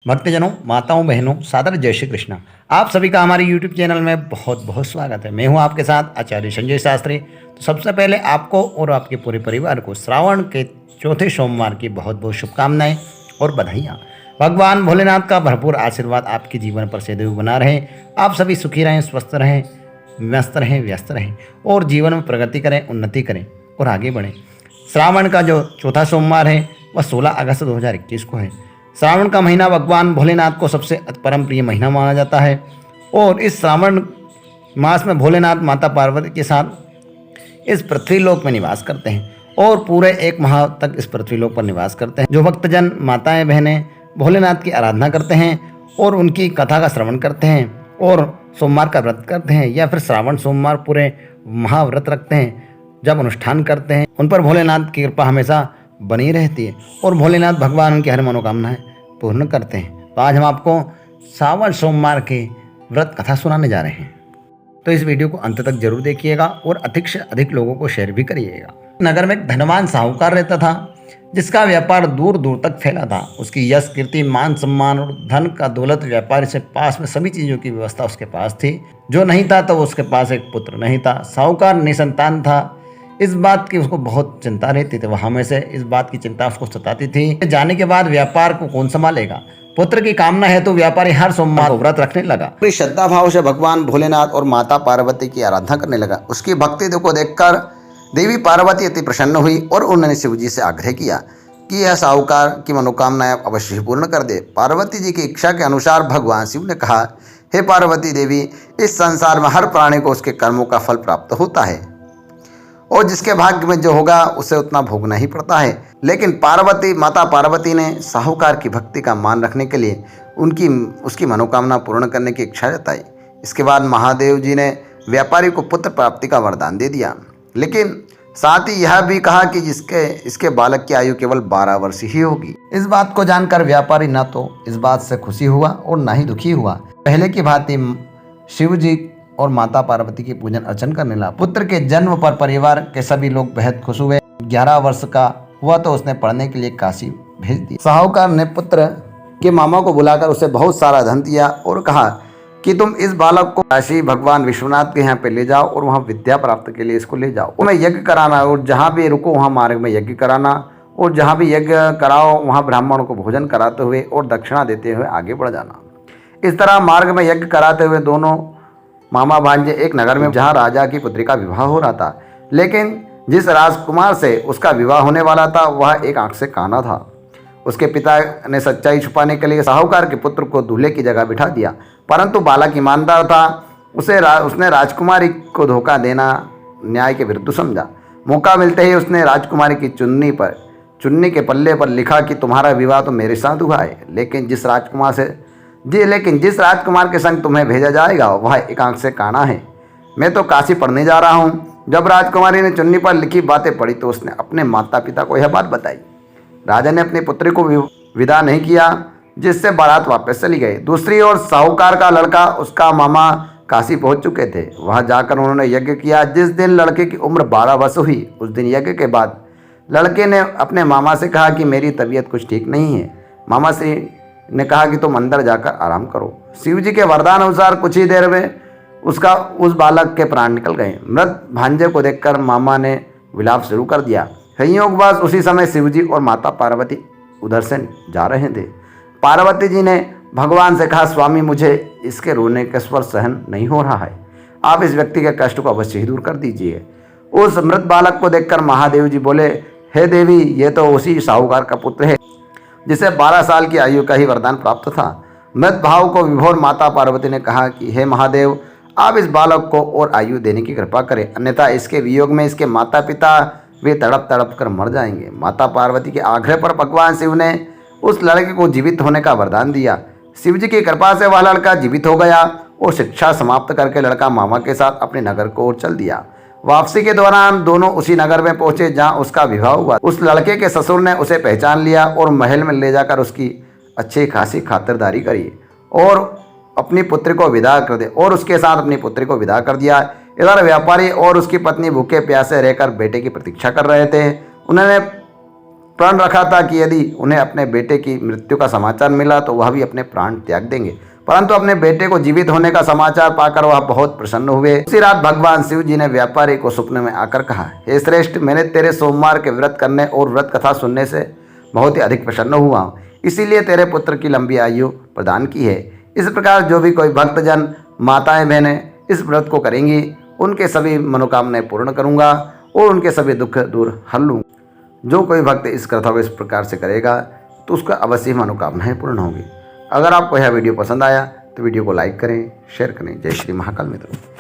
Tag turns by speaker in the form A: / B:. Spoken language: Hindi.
A: भक्तजनों, माताओं, बहनों, सादर जय श्री कृष्णा। आप सभी का हमारे YouTube चैनल में बहुत बहुत स्वागत है। मैं हूं आपके साथ आचार्य संजय शास्त्री। तो सबसे पहले आपको और आपके पूरे परिवार को श्रावण के चौथे सोमवार की बहुत बहुत शुभकामनाएं और बधाइयाँ। भगवान भोलेनाथ का भरपूर आशीर्वाद आपके जीवन पर सदैव बना रहे। आप सभी सुखी रहें, स्वस्थ रहें, मस्त रहें, व्यस्त रहें और जीवन में प्रगति करें, उन्नति करें और आगे बढ़ें। श्रावण का जो चौथा सोमवार है वह 16 अगस्त 2021 को है। श्रावण का महीना भगवान भोलेनाथ को सबसे परम प्रिय महीना माना जाता है और इस श्रावण मास में भोलेनाथ माता पार्वती के साथ इस पृथ्वीलोक में निवास करते हैं और पूरे एक माह तक इस पृथ्वीलोक पर निवास करते हैं। जो भक्तजन माताएं बहनें भोलेनाथ की आराधना करते हैं और उनकी कथा का श्रवण करते हैं और सोमवार का व्रत करते हैं या फिर श्रावण सोमवार पूरे महाव्रत रखते हैं, जब अनुष्ठान करते हैं, उन पर भोलेनाथ की कृपा हमेशा बनी रहती है और भोलेनाथ भगवान उनकी हर मनोकामनाएं पूर्ण करते हैं। तो आज हम आपको श्रावण सोमवार के व्रत कथा सुनाने जा रहे हैं, तो इस वीडियो को अंत तक जरूर देखिएगा और अधिक से अधिक लोगों को शेयर भी करिएगा। नगर में एक धनवान साहूकार रहता था जिसका व्यापार दूर दूर तक फैला था। उसकी यश, कीर्ति, मान, सम्मान और धन का दौलत व्यापारी से पास में सभी चीज़ों की व्यवस्था उसके पास थी। जो नहीं था तो उसके पास एक पुत्र नहीं था। साहूकार निसंतान था। इस बात की उसको बहुत चिंता रहती थी। वह हमेशा इस बात की चिंता उसको सताती थी। जाने के बाद व्यापार को कौन संभालेगा। पुत्र की कामना है तो व्यापारी हर सोमवार को व्रत रखने लगा। पूरी श्रद्धा भाव से भगवान भोलेनाथ और माता पार्वती की आराधना करने लगा। उसकी भक्ति को देखकर देवी पार्वती अति प्रसन्न हुई और उन्होंने शिव जी से आग्रह किया कि यह साहूकार की मनोकामनाएं अवश्य ही पूर्ण कर दे। पार्वती जी की इच्छा के अनुसार भगवान शिव ने कहा, हे पार्वती देवी, इस संसार में हर प्राणी को उसके कर्मों का फल प्राप्त होता है और जिसके भाग्य में जो होगा उसे उतना भोगना ही पड़ता है। लेकिन माता पार्वती ने साहूकार की भक्ति का मान रखने के लिए उसकी मनोकामना पूर्ण करने की इच्छा जताई। इसके बाद महादेव जी ने व्यापारी को पुत्र प्राप्ति का वरदान दे दिया, लेकिन साथ ही यह भी कहा कि इसके बालक की आयु केवल 12 वर्ष ही होगी। इस बात को जानकर व्यापारी न तो इस बात से खुशी हुआ और न ही दुखी हुआ। पहले की भांति शिव जी और माता पार्वती की पूजन अर्चन करने लगा। पुत्र के जन्म पर परिवार के सभी लोग बेहद खुश हुए। 11 वर्ष का हुआ तो उसने पढ़ने के लिए काशी भेज दिया। साहूकार ने पुत्र के मामा को बुलाकर उसे बहुत सारा धन दिया और कहा कि तुम इस बालक को काशी भगवान विश्वनाथ के यहाँ पे ले जाओ और वहाँ विद्या प्राप्त के लिए इसको ले जाओ। उन्हें यज्ञ कराना और जहाँ भी रुको वहाँ मार्ग में यज्ञ कराना और जहाँ भी यज्ञ कराओ वहाँ ब्राह्मणों को भोजन कराते हुए और दक्षिणा देते हुए आगे बढ़ जाना। इस तरह मार्ग में यज्ञ कराते हुए दोनों मामा भांजे एक नगर में जहाँ राजा की पुत्री का विवाह हो रहा था, लेकिन जिस राजकुमार से उसका विवाह होने वाला था वह एक आंख से काना था। उसके पिता ने सच्चाई छुपाने के लिए साहूकार के पुत्र को दूल्हे की जगह बिठा दिया, परंतु बालक ईमानदार था। उसने राजकुमारी को धोखा देना न्याय के विरुद्ध समझा। मौका मिलते ही उसने राजकुमारी की चुन्नी के पल्ले पर लिखा कि तुम्हारा विवाह तो मेरे साथ हुआ है, लेकिन जिस राजकुमार के संग तुम्हें भेजा जाएगा वह एक आंख से काना है। मैं तो काशी पढ़ने जा रहा हूँ। जब राजकुमारी ने चुन्नी पर लिखी बातें पढ़ी तो उसने अपने माता पिता को यह बात बताई। राजा ने अपनी पुत्री को विदा नहीं किया, जिससे बारात वापस चली गई। दूसरी ओर साहूकार का लड़का, उसका मामा काशी पहुंच चुके थे। वहां जाकर उन्होंने यज्ञ किया। जिस दिन लड़के की उम्र 12 वर्ष हुई, उस दिन यज्ञ के बाद लड़के ने अपने मामा से कहा कि मेरी तबीयत कुछ ठीक नहीं है। मामा से ने कहा कि तुम अंदर जाकर आराम करो। शिव जी के वरदान अनुसार कुछ ही देर में उस बालक के प्राण निकल गए। मृत भांजे को देखकर मामा ने विलाप शुरू कर दिया। संयोगवश उसी समय शिव जी और माता पार्वती उधर से जा रहे थे। पार्वती जी ने भगवान से कहा, स्वामी, मुझे इसके रोने का स्वर सहन नहीं हो रहा है। आप इस व्यक्ति के कष्ट को अवश्य ही दूर कर दीजिए। उस मृत बालक को देखकर महादेव जी बोले, हे देवी, ये तो उसी साहूकार का पुत्र है जिसे 12 साल की आयु का ही वरदान प्राप्त था। मृत भाव को विभोर माता पार्वती ने कहा कि हे महादेव, आप इस बालक को और आयु देने की कृपा करें, अन्यथा इसके वियोग में इसके माता पिता वे तड़प तड़प कर मर जाएंगे। माता पार्वती के आग्रह पर भगवान शिव ने उस लड़के को जीवित होने का वरदान दिया। शिव जी की कृपा से वह लड़का जीवित हो गया और शिक्षा समाप्त करके लड़का मामा के साथ अपने नगर को ओर चल दिया। वापसी के दौरान दोनों उसी नगर में पहुंचे जहां उसका विवाह हुआ। उस लड़के के ससुर ने उसे पहचान लिया और महल में ले जाकर उसकी अच्छी खासी खातिरदारी करी और अपनी पुत्री को विदा कर दे और उसके साथ अपनी पुत्री को विदा कर दिया। इधर व्यापारी और उसकी पत्नी भूखे प्यासे रहकर बेटे की प्रतीक्षा कर रहे थे। उन्होंने प्रण रखा था कि यदि उन्हें अपने बेटे की मृत्यु का समाचार मिला तो वह भी अपने प्राण त्याग देंगे, परंतु अपने बेटे को जीवित होने का समाचार पाकर वह बहुत प्रसन्न हुए। उसी रात भगवान शिव जी ने व्यापारी को सपने में आकर कहा, हे श्रेष्ठ, मैंने तेरे सोमवार के व्रत करने और व्रत कथा सुनने से बहुत ही अधिक प्रसन्न हुआ हूँ, इसीलिए तेरे पुत्र की लंबी आयु प्रदान की है। इस प्रकार जो भी कोई भक्तजन, माताएं, बहनें इस व्रत को करेंगी, उनके सभी मनोकामनाएं पूर्ण करूंगा और उनके सभी दुख दूर हर लूँगा। जो कोई भक्त इस कथा को इस प्रकार से करेगा तो उसका अवश्य मनोकामनाएं पूर्ण होंगी। अगर आपको यह वीडियो पसंद आया तो वीडियो को लाइक करें, शेयर करें। जय श्री महाकाल मित्रों।